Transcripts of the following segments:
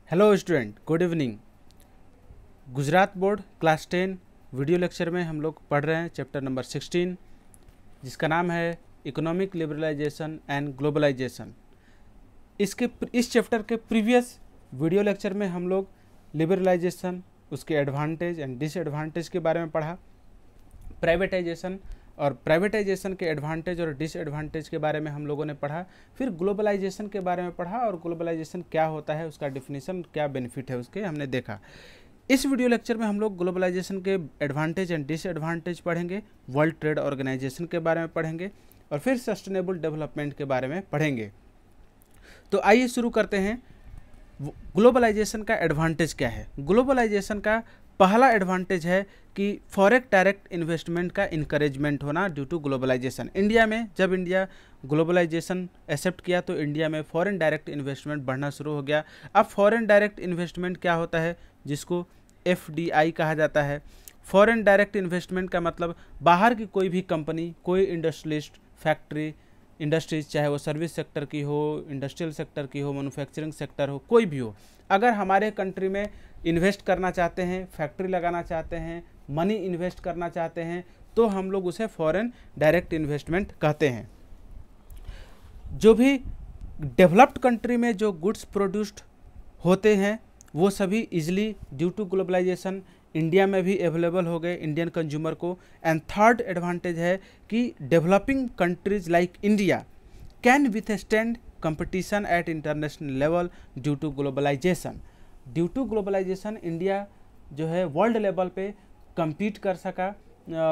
Hello student, good evening. Gujarat board class 10 video lecture में हम लोग पढ़ रहे हैं चैप्टर नंबर 16, जिसका नाम है इकोनॉमिक लिबरलाइजेशन एंड ग्लोबलाइजेशन। इस चैप्टर के प्रीवियस वीडियो लेक्चर में हम लोग लिबरलाइजेशन, उसके एडवांटेज एंड डिसएडवांटेज के बारे में पढ़ा, प्राइवेटाइजेशन और प्राइवेटाइजेशन के एडवांटेज और डिसएडवांटेज के बारे में हम लोगों ने पढ़ा। फिर ग्लोबलाइजेशन के बारे में पढ़ा और ग्लोबलाइजेशन क्या होता है, उसका डिफिनीशन, क्या बेनिफिट है उसके, हमने देखा। इस वीडियो लेक्चर में हम लोग ग्लोबलाइजेशन के एडवांटेज एंड डिसएडवांटेज पढ़ेंगे, वर्ल्ड ट्रेड ऑर्गेनाइजेशन के बारे में पढ़ेंगे और फिर सस्टेनेबल डेवलपमेंट के बारे में पढ़ेंगे। तो आइए शुरू करते हैं। ग्लोबलाइजेशन का एडवांटेज क्या है? ग्लोबलाइजेशन का पहला एडवांटेज है कि फॉरेन डायरेक्ट इन्वेस्टमेंट का इनकरेजमेंट होना ड्यू टू ग्लोबलाइजेशन। इंडिया में जब इंडिया ग्लोबलाइजेशन एक्सेप्ट किया तो इंडिया में फॉरेन डायरेक्ट इन्वेस्टमेंट बढ़ना शुरू हो गया। अब फॉरेन डायरेक्ट इन्वेस्टमेंट क्या होता है, जिसको FDI कहा जाता है। फॉरेन डायरेक्ट इन्वेस्टमेंट का मतलब बाहर की कोई भी कंपनी, कोई इंडस्ट्रियलिस्ट, फैक्ट्री, इंडस्ट्रीज, चाहे वो सर्विस सेक्टर की हो, इंडस्ट्रियल सेक्टर की हो, मैन्युफैक्चरिंग सेक्टर हो, कोई भी हो, अगर हमारे कंट्री में इन्वेस्ट करना चाहते हैं, फैक्ट्री लगाना चाहते हैं, मनी इन्वेस्ट करना चाहते हैं, तो हम लोग उसे फॉरेन डायरेक्ट इन्वेस्टमेंट कहते हैं। जो भी डेवलप्ड कंट्री में जो गुड्स प्रोड्यूस्ड होते हैं वो सभी easily due to globalization India में भी अवेलेबल हो गए इंडियन कंज्यूमर को। एंड थर्ड एडवांटेज है कि developing countries like India can withstand competition at international level due to globalization. Due to globalization India जो है वर्ल्ड लेवल पे compete कर सका,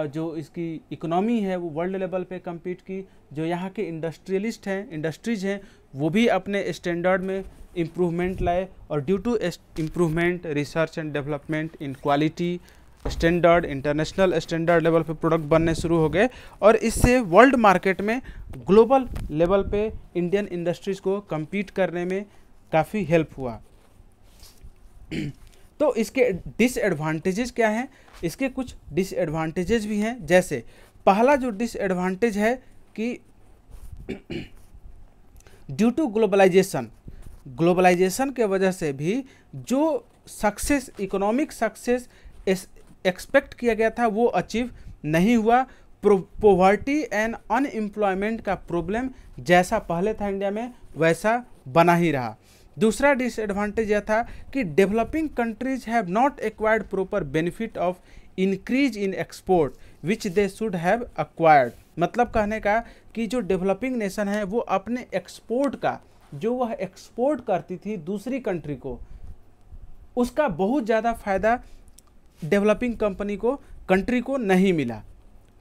जो इसकी इकोनॉमी है वो वर्ल्ड लेवल पे compete की। जो यहाँ के इंडस्ट्रियलिस्ट हैं, इंडस्ट्रीज हैं, वो भी अपने स्टैंडर्ड में इम्प्रूवमेंट लाए और due to improvement, research and development in quality standard, international standard level पे प्रोडक्ट बनने शुरू हो गए और इससे वर्ल्ड मार्केट में ग्लोबल लेवल पे इंडियन इंडस्ट्रीज को compete करने में काफ़ी हेल्प हुआ। तो इसके डिसएडवांटेजेस क्या हैं? इसके कुछ डिसएडवांटेजेस भी हैं। जैसे पहला जो डिसएडवांटेज है कि ड्यू टू ग्लोबलाइजेशन, ग्लोबलाइजेशन के वजह से भी जो सक्सेस, इकोनॉमिक सक्सेस एक्सपेक्ट किया गया था वो अचीव नहीं हुआ। पोवर्टी एंड अनएम्प्लॉयमेंट का प्रॉब्लम जैसा पहले था इंडिया में वैसा बना ही रहा। दूसरा डिसएडवांटेज यह था कि developing countries have not acquired proper benefit of increase in export which they should have acquired. मतलब कहने का कि जो डेवलपिंग नेशन है वो अपने एक्सपोर्ट का, जो वह एक्सपोर्ट करती थी दूसरी कंट्री को, उसका बहुत ज़्यादा फ़ायदा डेवलपिंग कंट्री को नहीं मिला।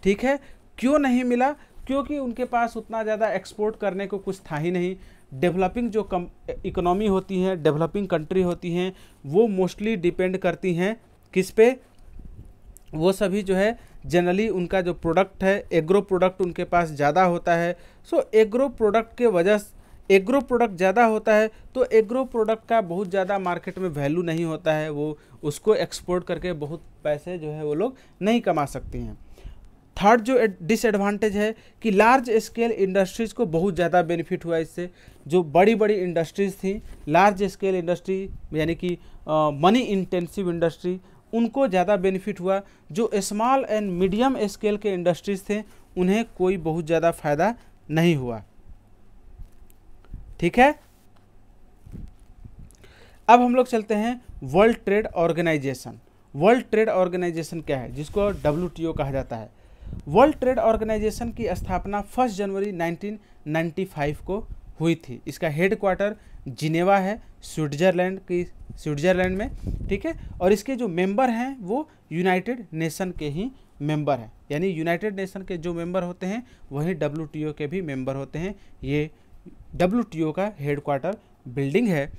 ठीक है, क्यों नहीं मिला? क्योंकि उनके पास उतना ज़्यादा एक्सपोर्ट करने को कुछ था ही नहीं। डेवलपिंग जो इकोनॉमी होती हैं, डेवलपिंग कंट्री होती हैं, वो मोस्टली डिपेंड करती हैं किस पे? वो सभी जो है जनरली उनका जो प्रोडक्ट है, एग्रो प्रोडक्ट उनके पास ज़्यादा होता है। सो एग्रो प्रोडक्ट के वजह से, एग्रो प्रोडक्ट ज़्यादा होता है तो एग्रो प्रोडक्ट का बहुत ज़्यादा मार्केट में वैल्यू नहीं होता है, वो उसको एक्सपोर्ट करके बहुत पैसे जो है वो लोग नहीं कमा सकते हैं। थर्ड जो डिसएडवांटेज है कि लार्ज स्केल इंडस्ट्रीज़ को बहुत ज़्यादा बेनिफिट हुआ इससे। जो बड़ी बड़ी इंडस्ट्रीज़ थी, लार्ज स्केल इंडस्ट्री यानी कि मनी इंटेंसिव इंडस्ट्री, उनको ज़्यादा बेनिफिट हुआ। जो स्मॉल एंड मीडियम स्केल के इंडस्ट्रीज़ थे उन्हें कोई बहुत ज़्यादा फायदा नहीं हुआ। ठीक है, अब हम लोग चलते हैं world trade organization. World trade organization क्या है? जिसको WTO कहा जाता है। वर्ल्ड ट्रेड ऑर्गेनाइजेशन की स्थापना 1 जनवरी 1995 को हुई थी। इसका हेडक्वार्टर जिनेवा है, स्विट्जरलैंड में। ठीक है, और इसके जो मेंबर हैं वो यूनाइटेड नेशन के ही मेंबर हैं, यानी यूनाइटेड नेशन के जो मेंबर होते हैं वही WTO के भी मेंबर होते हैं। ये WTO का हेडक्वार्टर बिल्डिंग है।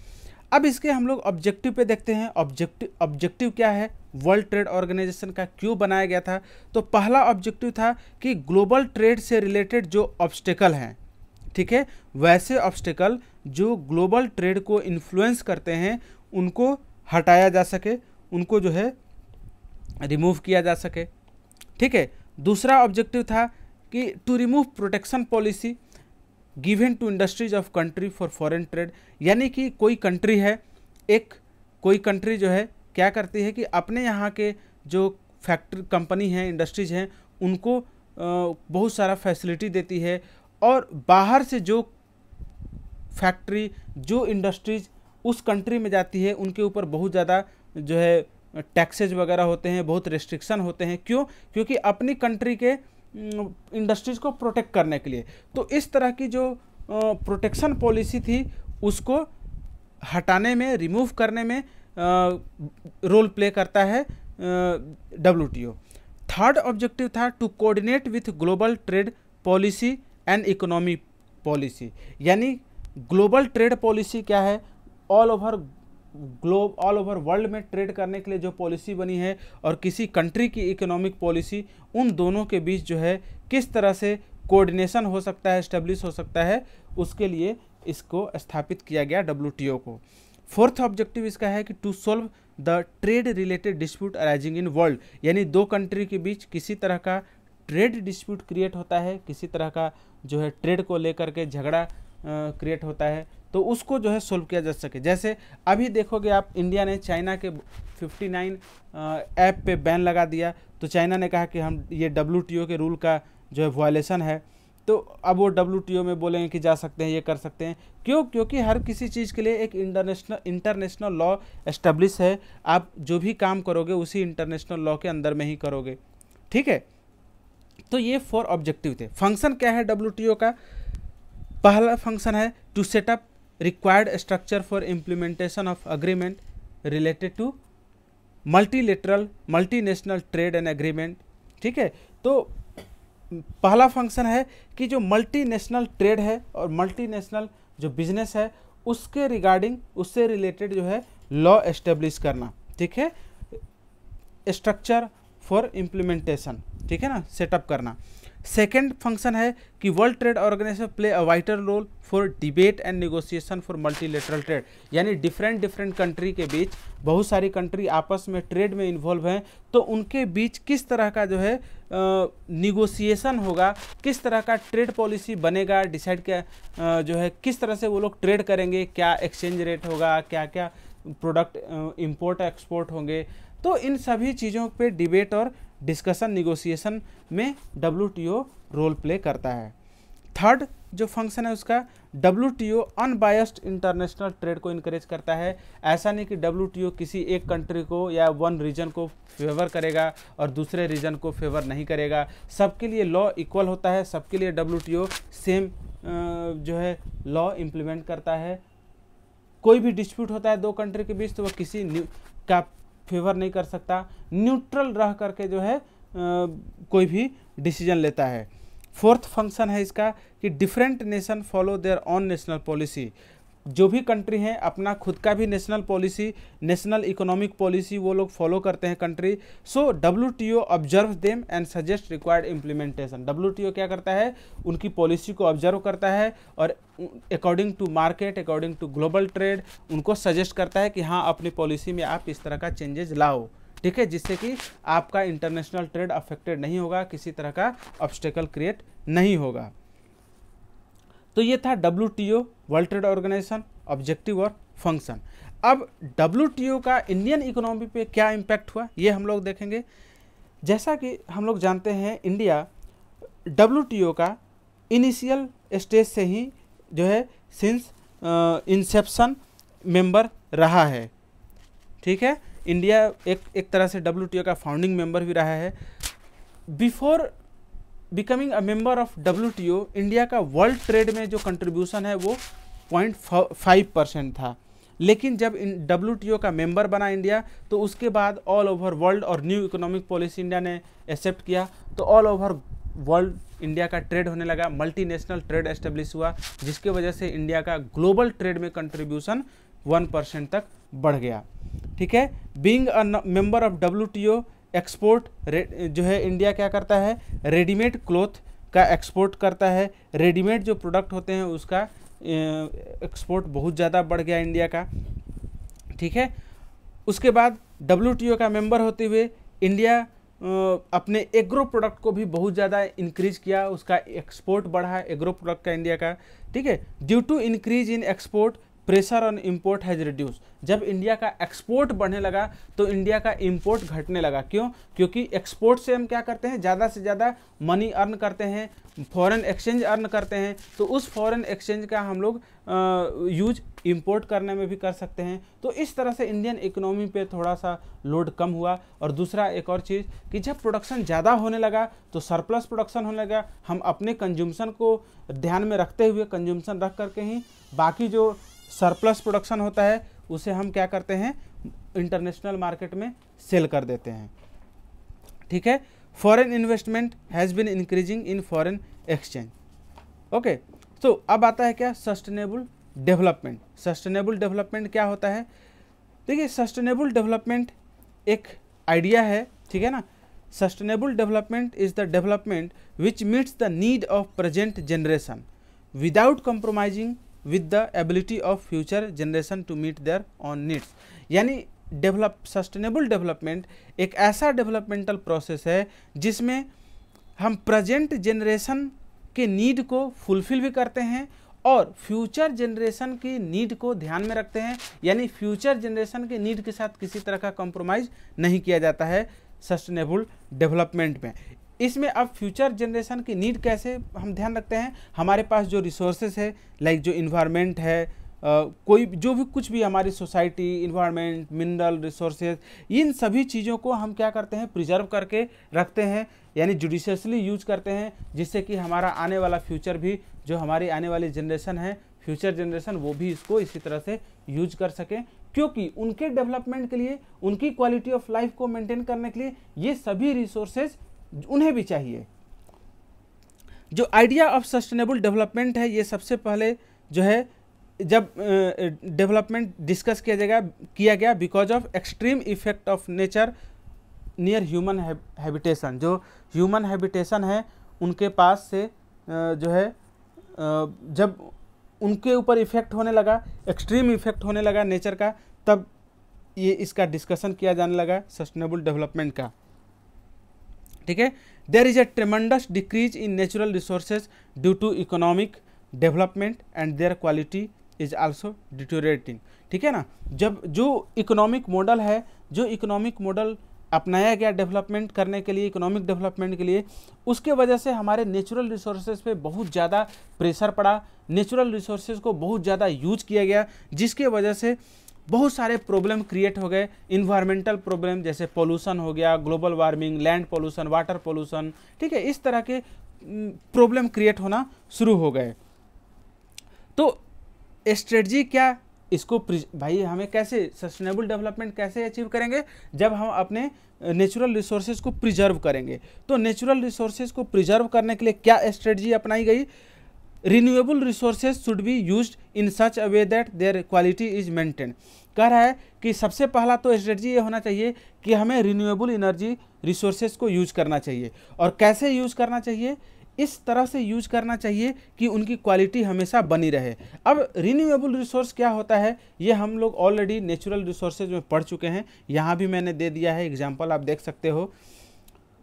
अब इसके हम लोग ऑब्जेक्टिव पे देखते हैं। ऑब्जेक्टिव क्या है वर्ल्ड ट्रेड ऑर्गेनाइजेशन का, क्यों बनाया गया था? तो पहला ऑब्जेक्टिव था कि ग्लोबल ट्रेड से रिलेटेड जो ऑब्स्टेकल हैं, ठीक है, वैसे ऑब्स्टेकल जो ग्लोबल ट्रेड को इन्फ्लुएंस करते हैं उनको हटाया जा सके, उनको जो है रिमूव किया जा सके। ठीक है, दूसरा ऑब्जेक्टिव था कि to remove protection policy given to industries of country for foreign trade, यानी कि कोई कंट्री है, एक कोई कंट्री जो है क्या करती है कि अपने यहाँ के जो फैक्ट्री कंपनी हैं, इंडस्ट्रीज हैं, उनको बहुत सारा फैसिलिटी देती है, और बाहर से जो फैक्ट्री, जो इंडस्ट्रीज उस कंट्री में जाती है, उनके ऊपर बहुत ज़्यादा जो है टैक्सेज वगैरह होते हैं, बहुत रिस्ट्रिक्शन होते हैं। क्यों? क्योंकि अपनी कंट्री के इंडस्ट्रीज को प्रोटेक्ट करने के लिए। तो इस तरह की जो प्रोटेक्शन पॉलिसी थी उसको हटाने में, रिमूव करने में रोल प्ले करता है WTO। थर्ड ऑब्जेक्टिव था to coordinate with global trade policy and economy policy. यानी ग्लोबल ट्रेड पॉलिसी क्या है, ऑल ओवर वर्ल्ड में ट्रेड करने के लिए जो पॉलिसी बनी है, और किसी कंट्री की इकोनॉमिक पॉलिसी, उन दोनों के बीच जो है किस तरह से कोऑर्डिनेशन हो सकता है, एस्टेब्लिश हो सकता है, उसके लिए इसको स्थापित किया गया WTO को। फोर्थ ऑब्जेक्टिव इसका है कि to solve the trade related dispute arising in world. यानी दो कंट्री के बीच किसी तरह का ट्रेड डिस्प्यूट क्रिएट होता है, किसी तरह का जो है ट्रेड को लेकर के झगड़ा क्रिएट होता है, तो उसको जो है सोल्व किया जा सके। जैसे अभी देखोगे आप, इंडिया ने चाइना के 59 ऐप पे बैन लगा दिया, तो चाइना ने कहा कि हम ये WTO के रूल का जो है वायलेशन है, तो अब वो WTO में बोलेंगे कि जा सकते हैं, ये कर सकते हैं। क्यों? क्योंकि हर किसी चीज़ के लिए एक इंटरनेशनल लॉ एस्टेब्लिश है। आप जो भी काम करोगे उसी इंटरनेशनल लॉ के अंदर में ही करोगे, ठीक है। तो ये 4 ऑब्जेक्टिव थे। फंक्शन क्या है WTO का? पहला फंक्शन है to set up required structure for implementation of agreement related to multilateral multinational trade and agreement, ठीक है। तो पहला फंक्शन है कि जो मल्टीनेशनल ट्रेड है और मल्टीनेशनल जो बिजनेस है, उसके रिगार्डिंग, उससे रिलेटेड जो है लॉ एस्टेब्लिश करना, ठीक है। स्ट्रक्चर फॉर इम्प्लीमेंटेशन, ठीक है ना, सेटअप करना। सेकेंड फंक्शन है कि world trade organization play a vital role for debate and negotiation for multilateral trade. यानी डिफरेंट कंट्री के बीच, बहुत सारी कंट्री आपस में ट्रेड में इन्वॉल्व हैं, तो उनके बीच किस तरह का जो है निगोशिएशन होगा, किस तरह का ट्रेड पॉलिसी बनेगा, डिसाइड क्या जो है किस तरह से वो लोग ट्रेड करेंगे, क्या एक्सचेंज रेट होगा, क्या क्या प्रोडक्ट इंपोर्ट एक्सपोर्ट होंगे। तो इन सभी चीज़ों पे डिबेट और डिस्कशन, निगोशिएशन में WTO रोल प्ले करता है। थर्ड जो फंक्शन है उसका, WTO अनबायस्ड इंटरनेशनल ट्रेड को इनकरेज करता है। ऐसा नहीं कि WTO किसी एक कंट्री को या वन रीजन को फेवर करेगा और दूसरे रीजन को फेवर नहीं करेगा। सबके लिए लॉ इक्वल होता है, सबके लिए WTO सेम जो है लॉ इम्प्लीमेंट करता है। कोई भी डिस्प्यूट होता है दो कंट्री के बीच, तो वह किसी का फेवर नहीं कर सकता, न्यूट्रल रह करके जो है कोई भी डिसीजन लेता है। फोर्थ फंक्शन है इसका कि different nation follow their own national policy. जो भी कंट्री हैं अपना खुद का भी national policy, national economic policy वो लोग फॉलो करते हैं country. So WTO observe them and suggest required implementation. WTO क्या करता है, उनकी पॉलिसी को ऑब्जर्व करता है और according to market, according to global trade उनको सजेस्ट करता है कि हाँ अपनी पॉलिसी में आप इस तरह का चेंजेस लाओ, ठीक है, जिससे कि आपका इंटरनेशनल ट्रेड अफेक्टेड नहीं होगा, किसी तरह का ऑब्स्टेकल क्रिएट नहीं होगा। तो ये था WTO world trade organization, objective और फंक्शन। अब WTO का इंडियन इकोनॉमी पे क्या इम्पैक्ट हुआ ये हम लोग देखेंगे। जैसा कि हम लोग जानते हैं, इंडिया WTO का इनिशियल स्टेज से ही जो है सिंस इंसेप्शन मेंबर रहा है, ठीक है। इंडिया एक तरह से WTO का फाउंडिंग मेंबर भी रहा है। Before becoming a member of WTO, India का वर्ल्ड ट्रेड में जो कंट्रीब्यूशन है वो 0.5% था। लेकिन जब WTO का मेंबर बना इंडिया, तो उसके बाद ऑल ओवर वर्ल्ड और न्यू इकोनॉमिक पॉलिसी इंडिया ने एक्सेप्ट किया, तो ऑल ओवर वर्ल्ड इंडिया का ट्रेड होने लगा, मल्टीनेशनल ट्रेड एस्टेब्लिश हुआ, जिसके वजह से इंडिया का ग्लोबल ट्रेड में कंट्रीब्यूशन 1% तक बढ़ गया, ठीक है। Being a member of WTO, export जो है इंडिया क्या करता है, रेडीमेड क्लॉथ का एक्सपोर्ट करता है। रेडीमेड जो प्रोडक्ट होते हैं उसका एक्सपोर्ट बहुत ज़्यादा बढ़ गया इंडिया का, ठीक है। उसके बाद WTO का मेंबर होते हुए इंडिया अपने एग्रो प्रोडक्ट को भी बहुत ज़्यादा इंक्रीज किया, उसका एक्सपोर्ट बढ़ा एग्रो प्रोडक्ट का इंडिया का, ठीक है। Due to increase in export pressure on import has reduce. जब इंडिया का एक्सपोर्ट बढ़ने लगा तो इंडिया का इंपोर्ट घटने लगा। क्यों? क्योंकि एक्सपोर्ट से हम क्या करते हैं, ज़्यादा से ज़्यादा मनी अर्न करते हैं, फॉरेन एक्सचेंज अर्न करते हैं, तो उस फॉरेन एक्सचेंज का हम लोग यूज इंपोर्ट करने में भी कर सकते हैं। तो इस तरह से इंडियन इकोनॉमी पे थोड़ा सा लोड कम हुआ। और दूसरा एक और चीज़ कि जब प्रोडक्शन ज़्यादा होने लगा तो सरप्लस प्रोडक्शन होने लगा। हम अपने कंज्यूमशन को ध्यान में रखते हुए कंज्यूमशन रख करके ही बाकी जो सरप्लस प्रोडक्शन होता है उसे हम क्या करते हैं, इंटरनेशनल मार्केट में सेल कर देते हैं। ठीक है। Foreign investment has been increasing in foreign exchange. Okay, तो अब आता है क्या, सस्टेनेबल डेवलपमेंट। सस्टेनेबल डेवलपमेंट क्या होता है? देखिए, सस्टेनेबल डेवलपमेंट एक आइडिया है, ठीक है ना। Sustainable development is the development which meets the need of present generation without compromising with the ability of future generation to meet their own needs. यानी सस्टेनेबल डेवलपमेंट एक ऐसा डेवलपमेंटल प्रोसेस है जिसमें हम प्रेजेंट जनरेशन के need को fulfil भी करते हैं और फ्यूचर जनरेशन की नीड को ध्यान में रखते हैं। यानी फ्यूचर जनरेशन के नीड के साथ किसी तरह का कॉम्प्रोमाइज़ नहीं किया जाता है सस्टेनेबल डेवलपमेंट में। इसमें अब फ्यूचर जनरेशन की नीड कैसे हम ध्यान रखते हैं, हमारे पास जो रिसोर्सेज है, लाइक जो इन्वायरमेंट है, कोई जो भी कुछ भी हमारी सोसाइटी, इन्वायरमेंट, मिनरल रिसोर्सेज, इन सभी चीज़ों को हम क्या करते हैं, प्रिजर्व करके रखते हैं, यानी जुडिशियसली यूज करते हैं, जिससे कि हमारा आने वाला फ्यूचर भी, जो हमारी आने वाली जनरेशन है, फ्यूचर जनरेशन, वो भी इसको इसी तरह से यूज कर सकें। क्योंकि उनके डेवलपमेंट के लिए, उनकी क्वालिटी ऑफ लाइफ को मेंटेन करने के लिए ये सभी रिसोर्सेज उन्हें भी चाहिए। जो आइडिया ऑफ सस्टेनेबल डेवलपमेंट है, ये सबसे पहले जो है जब डेवलपमेंट डिस्कस किया गया because of extreme effect of nature near human habitation. जो ह्यूमन हैबिटेशन है उनके पास से जो है जब उनके ऊपर इफेक्ट होने लगा, एक्सट्रीम इफेक्ट होने लगा नेचर का, तब ये इसका डिस्कशन किया जाने लगा सस्टेनेबल डेवलपमेंट का। ठीक है। There is a tremendous decrease in natural resources due to economic development and their quality is also deteriorating. ठीक है ना। जब जो इकोनॉमिक मॉडल है, जो इकोनॉमिक मॉडल अपनाया गया डेवलपमेंट करने के लिए, इकोनॉमिक डेवलपमेंट के लिए, उसके वजह से हमारे नेचुरल रिसोर्सेज पे बहुत ज़्यादा प्रेशर पड़ा, नेचुरल रिसोर्सेज को बहुत ज़्यादा यूज किया गया, जिसके वजह से बहुत सारे प्रॉब्लम क्रिएट हो गए। इन्वायरमेंटल प्रॉब्लम जैसे पोल्यूशन हो गया, global warming, land pollution, water pollution, ठीक है, इस तरह के प्रॉब्लम क्रिएट होना शुरू हो गए। तो स्ट्रेटजी क्या, इसको भाई हमें कैसे सस्टेनेबल डेवलपमेंट कैसे अचीव करेंगे, जब हम अपने नेचुरल रिसोर्सेज को प्रिजर्व करेंगे। तो नेचुरल रिसोर्सेज को प्रिजर्व करने के लिए क्या स्ट्रेटजी अपनाई गई? Renewable resources should be used in such a way that there quality is maintain. कह रहा है कि सबसे पहला तो स्ट्रेटजी ये होना चाहिए कि हमें रिन्यूएबल एनर्जी रिसोर्सेज को यूज करना चाहिए। और कैसे यूज करना चाहिए? इस तरह से यूज करना चाहिए कि उनकी क्वालिटी हमेशा बनी रहे। अब रिन्यूएबल रिसोर्स क्या होता है, ये हम लोग ऑलरेडी नेचुरल रिसोर्सेज में पढ़ चुके हैं, यहाँ भी मैंने दे दिया है एग्जाम्पल, आप देख सकते हो।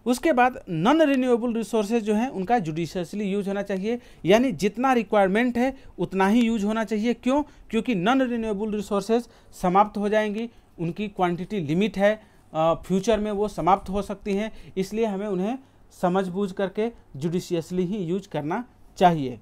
उसके बाद नॉन रिन्यूएबल रिसोर्सेज जो हैं उनका जुडिशियसली यूज होना चाहिए, यानी जितना रिक्वायरमेंट है उतना ही यूज होना चाहिए। क्यों? क्योंकि नॉन रिन्यूएबल रिसोर्सेज समाप्त हो जाएंगी, उनकी क्वांटिटी लिमिट है, फ्यूचर में वो समाप्त हो सकती हैं, इसलिए हमें उन्हें समझ बूझ करके जुडिशियसली ही यूज करना चाहिए।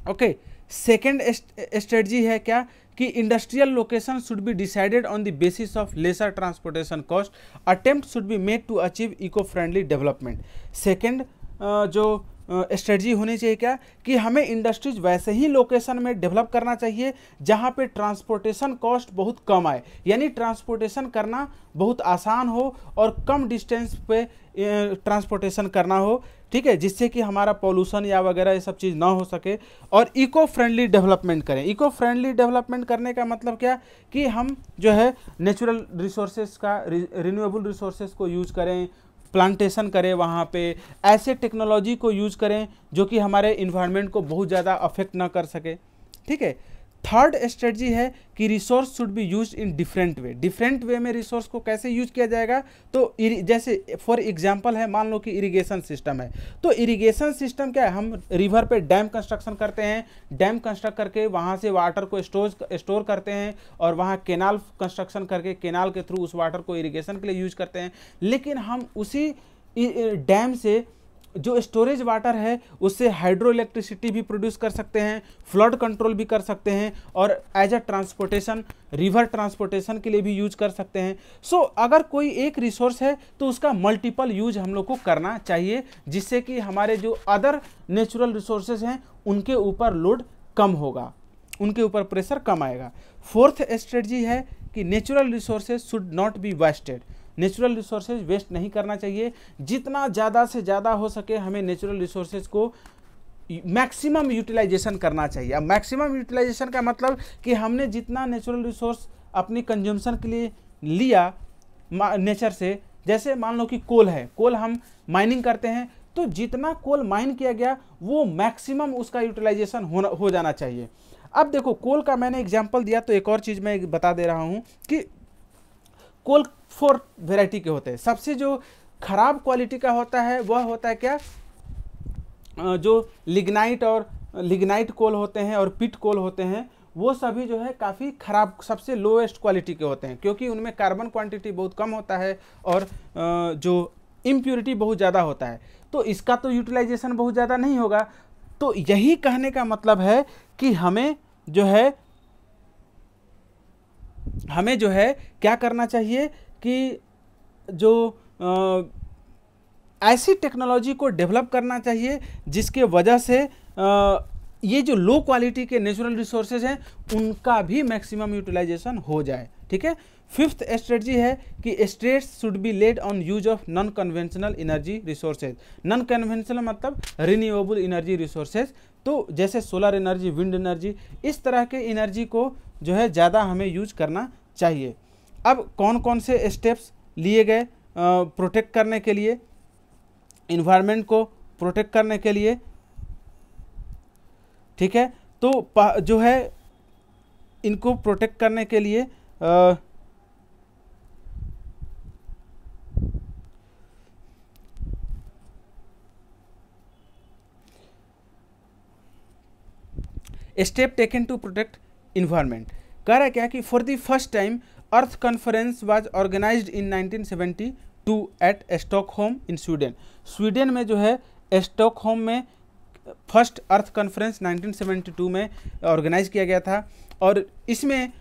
ओके, सेकेंड स्ट्रेटजी है क्या कि industrial location should be decided on the basis of lesser transportation cost, attempt should be made to achieve eco friendly development. Second जो स्ट्रेटजी होनी चाहिए क्या कि हमें इंडस्ट्रीज वैसे ही लोकेशन में डेवलप करना चाहिए जहाँ पे ट्रांसपोर्टेशन कॉस्ट बहुत कम आए, यानी ट्रांसपोर्टेशन करना बहुत आसान हो और कम डिस्टेंस पे ट्रांसपोर्टेशन करना हो, ठीक है, जिससे कि हमारा पॉल्यूशन या वगैरह ये सब चीज़ ना हो सके। और इको फ्रेंडली डेवलपमेंट करें। इको फ्रेंडली डेवलपमेंट करने का मतलब क्या कि हम जो है नेचुरल रिसोर्सेज का, रिन्यूएबल रिसोर्सेज को यूज करें, प्लांटेशन करें, वहाँ पे ऐसे टेक्नोलॉजी को यूज करें जो कि हमारे इन्वायरमेंट को बहुत ज़्यादा अफेक्ट ना कर सके। ठीक है। थर्ड स्ट्रेटजी है कि resource should be use in different way. Different way में रिसोर्स को कैसे यूज किया जाएगा, तो जैसे फॉर एग्जांपल है, मान लो कि इरिगेशन सिस्टम है, तो इरिगेशन सिस्टम क्या है, हम रिवर पे डैम कंस्ट्रक्शन करते हैं, डैम कंस्ट्रक्ट करके वहाँ से वाटर को स्टोर करते हैं और वहाँ केनाल कंस्ट्रक्शन करके केनाल के थ्रू उस वाटर को इरिगेशन के लिए यूज करते हैं। लेकिन हम उसी डैम से जो स्टोरेज वाटर है उससे हाइड्रो इलेक्ट्रिसिटी भी प्रोड्यूस कर सकते हैं, फ्लड कंट्रोल भी कर सकते हैं और as a transportation, river transportation के लिए भी यूज कर सकते हैं। सो अगर कोई एक रिसोर्स है तो उसका मल्टीपल यूज हम लोग को करना चाहिए, जिससे कि हमारे जो अदर नेचुरल रिसोर्सेज हैं उनके ऊपर लोड कम होगा, उनके ऊपर प्रेशर कम आएगा। फोर्थ स्ट्रेटजी है कि natural resources should not be wasted. Natural resources waste नहीं करना चाहिए, जितना ज़्यादा से ज़्यादा हो सके हमें नेचुरल रिसोर्सेज को मैक्सिमम यूटिलाइजेशन करना चाहिए। अब मैक्सिमम यूटिलाइजेशन का मतलब कि हमने जितना नेचुरल रिसोर्स अपनी कंजम्पशन के लिए लिया नेचर से, जैसे मान लो कि कोल है, कोल हम माइनिंग करते हैं, तो जितना कोल माइन किया गया वो मैक्सिमम उसका यूटिलाइजेशन हो जाना चाहिए। अब देखो कोल का मैंने एग्जाम्पल दिया, तो एक और चीज़ मैं बता दे रहा हूँ कि कोल 4 वेराइटी के होते हैं। सबसे जो खराब क्वालिटी का होता है वह होता है क्या, जो लिग्नाइट कोल होते हैं और पिट कोल होते हैं, वो सभी जो है काफ़ी खराब, सबसे लोएस्ट क्वालिटी के होते हैं, क्योंकि उनमें कार्बन क्वांटिटी बहुत कम होता है और जो इम्प्योरिटी बहुत ज़्यादा होता है, तो इसका तो यूटिलाइजेशन बहुत ज़्यादा नहीं होगा। तो यही कहने का मतलब है कि हमें जो है क्या करना चाहिए कि जो ऐसी टेक्नोलॉजी को डेवलप करना चाहिए जिसके वजह से ये जो लो क्वालिटी के नेचुरल रिसोर्सेज हैं उनका भी मैक्सिमम यूटिलाइजेशन हो जाए। ठीक है। फिफ्थ स्ट्रेटजी है कि states should be laid on use of non conventional energy resources. Non conventional मतलब रिन्यूएबल एनर्जी रिसोर्सेज, तो जैसे सोलर एनर्जी, विंड एनर्जी, इस तरह के एनर्जी को जो है ज़्यादा हमें यूज करना चाहिए। अब कौन कौन से स्टेप्स लिए गए प्रोटेक्ट करने के लिए, इन्वायरमेंट को प्रोटेक्ट करने के लिए, ठीक है, तो जो है इनको प्रोटेक्ट करने के लिए step taken to protect environment. कह रहा है क्या कि for the first time earth conference was organized in 1972 at Stockholm in Sweden. Sweden में जो है स्टॉकहोम में फर्स्ट अर्थ कॉन्फ्रेंस 1972 में ऑर्गेनाइज किया गया था और इसमें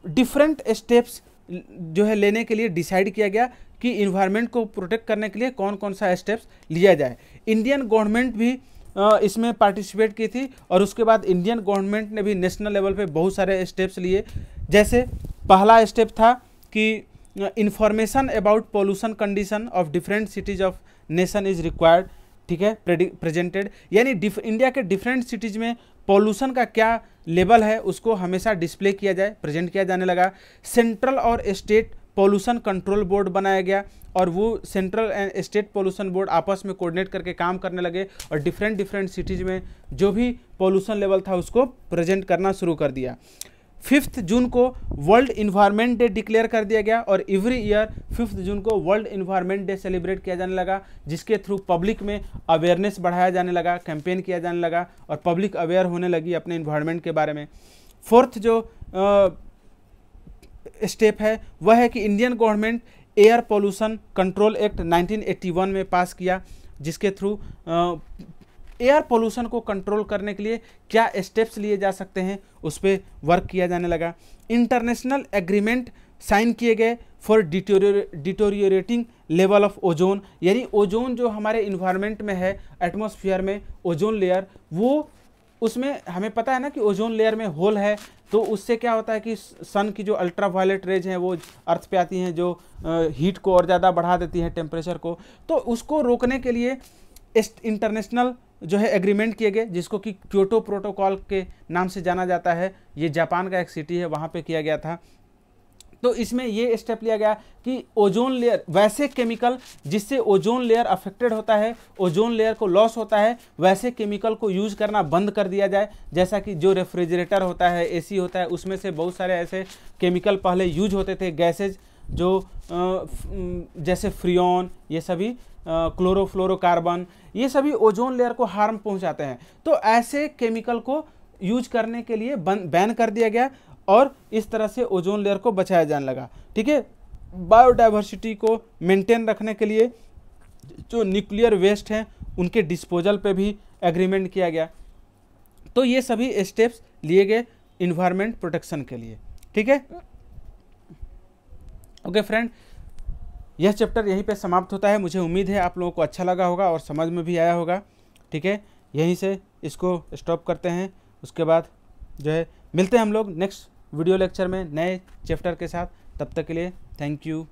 डिफरेंट स्टेप्स जो है लेने के लिए डिसाइड किया गया कि इन्वायरमेंट को प्रोटेक्ट करने के लिए कौन कौन सा स्टेप्स लिया जाए। इंडियन गवर्नमेंट भी इसमें पार्टिसिपेट की थी और उसके बाद इंडियन गवर्नमेंट ने भी नेशनल लेवल पे बहुत सारे स्टेप्स लिए। जैसे पहला स्टेप था कि information about pollution condition of different cities of nation is required. ठीक है, प्रेजेंटेड, यानी इंडिया के डिफरेंट सिटीज में पॉल्यूशन का क्या लेवल है उसको हमेशा डिस्प्ले किया जाए, प्रेजेंट किया जाने लगा। सेंट्रल और स्टेट पॉल्यूशन कंट्रोल बोर्ड बनाया गया और वो central and state pollution board आपस में कोऑर्डिनेट करके काम करने लगे और डिफरेंट सिटीज़ में जो भी पॉल्यूशन लेवल था उसको प्रेजेंट करना शुरू कर दिया। 5 जून को वर्ल्ड इन्वायरमेंट डे डिक्लेयर कर दिया गया और एवरी ईयर 5 जून को वर्ल्ड इन्वायरमेंट डे सेलिब्रेट किया जाने लगा, जिसके थ्रू पब्लिक में अवेयरनेस बढ़ाया जाने लगा, कैंपेन किया जाने लगा और पब्लिक अवेयर होने लगी अपने इन्वायरमेंट के बारे में। 4th जो स्टेप है वह है कि Indian government air pollution control act 1981 में पास किया, जिसके थ्रू एयर पोल्यूशन को कंट्रोल करने के लिए क्या स्टेप्स लिए जा सकते हैं उस पर वर्क किया जाने लगा। इंटरनेशनल एग्रीमेंट साइन किए गए फॉर डिटोरियोरेटिंग लेवल ऑफ ओजोन, यानी ओजोन जो हमारे इन्वायरमेंट में है, एटमॉस्फेयर में ओजोन लेयर, वो उसमें हमें पता है ना कि ओजोन लेयर में होल है, तो उससे क्या होता है कि सन की जो अल्ट्रा वायलेट रेज हैं वो अर्थ पे आती हैं, जो हीट को और ज़्यादा बढ़ा देती है, टेम्परेचर को, तो उसको रोकने के लिए इंटरनेशनल जो है एग्रीमेंट किए गए, जिसको कि क्योटो प्रोटोकॉल के नाम से जाना जाता है। ये जापान का एक सिटी है, वहाँ पे किया गया था। तो इसमें ये स्टेप लिया गया कि ओजोन लेयर, वैसे केमिकल जिससे ओजोन लेयर अफेक्टेड होता है, ओजोन लेयर को लॉस होता है, वैसे केमिकल को यूज करना बंद कर दिया जाए। जैसा कि जो रेफ्रिजरेटर होता है, एसी होता है, उसमें से बहुत सारे ऐसे केमिकल पहले यूज होते थे, गैसेज जो जैसे फ्रियोन, ये सभी क्लोरोफ्लोरोकार्बन, ये सभी ओजोन लेयर को हार्म पहुंचाते हैं। तो ऐसे केमिकल को यूज करने के लिए बैन कर दिया गया और इस तरह से ओजोन लेयर को बचाया जाने लगा। ठीक है, बायोडाइवर्सिटी को मेंटेन रखने के लिए जो न्यूक्लियर वेस्ट हैं उनके डिस्पोजल पे भी एग्रीमेंट किया गया। तो ये सभी स्टेप्स लिए गए इन्वायरमेंट प्रोटेक्शन के लिए। ठीक है, ओके फ्रेंड, यह चैप्टर यहीं पे समाप्त होता है। मुझे उम्मीद है आप लोगों को अच्छा लगा होगा और समझ में भी आया होगा। ठीक है, यहीं से इसको स्टॉप करते हैं। उसके बाद जो है मिलते हैं हम लोग नेक्स्ट वीडियो लेक्चर में नए चैप्टर के साथ। तब तक के लिए थैंक यू।